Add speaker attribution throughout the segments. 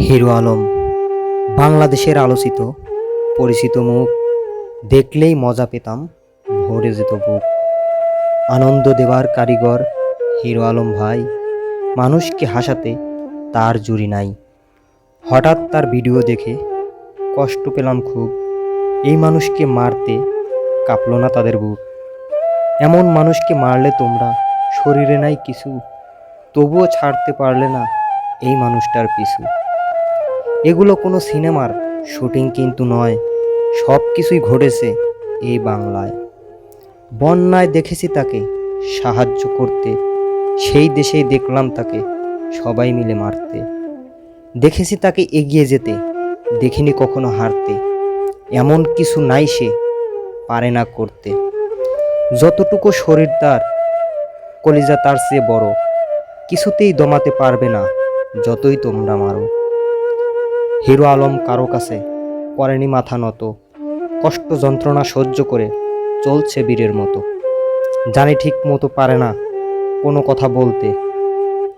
Speaker 1: Hero Alam বাংলাদেশের আলোচিত পরিচিত মুখ। দেখলেই মজা পেতাম, ভরে যেত বুক। আনন্দ দেবার কারিগর হিরো আলম ভাই, মানুষকে হাসাতে তার জুড়ি নাই। হঠাৎ তার ভিডিও দেখে কষ্ট পেলাম খুব। এই মানুষকে মারতে কাঁপল না তাদের বুক। এমন মানুষকে মারলে তোমরা শরীরে নাই কিছু, তবুও ছাড়তে পারলে না এই মানুষটার পিছু। এগুলো কোনো সিনেমার শুটিং কিন্তু নয়, সব কিছুই ঘটেছে এই বাংলায়। বন্যায় দেখেছি তাকে সাহায্য করতে, সেই দেশেই দেখলাম তাকে সবাই মিলে মারতে। দেখেছি তাকে এগিয়ে যেতে, দেখিনি কখনো হারতে। এমন কিছু নাই সে পারে না করতে। যতটুকু শরীর তার, কলিজা তার চেয়ে বড়, কিছুতেই দমাতে পারবে না যতই তোমরা মারো। হিরো আলম কারো কাছে করেনি মাথা নত, কষ্ট যন্ত্রণা সহ্য করে চলছে বীরের মতো। জানি ঠিক মতো পারে না কোনো কথা বলতে,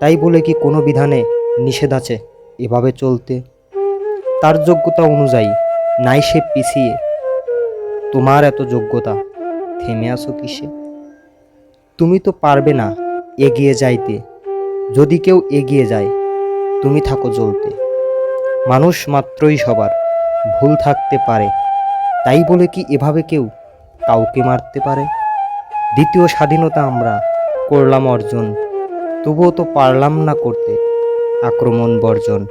Speaker 1: তাই বলে কি কোনো বিধানে নিষেধ আছে এভাবে চলতে? তার যোগ্যতা অনুযায়ী নাই সে পিছিয়ে, তোমার এত যোগ্যতা থেমে আছো কিসে? তুমি তো পারবে না এগিয়ে যাইতে, যদি কেউ এগিয়ে যায় তুমি থাকো জ্বলতে। মানুষ মাত্রই সবার ভুল থাকতে পারে, তাই বলে কি এভাবে কেউ কাউকে মারতে পারে? দ্বিতীয় স্বাধীনতা আমরা করলাম অর্জন, তবুও তো পারলাম না করতে আক্রমণ বর্জন।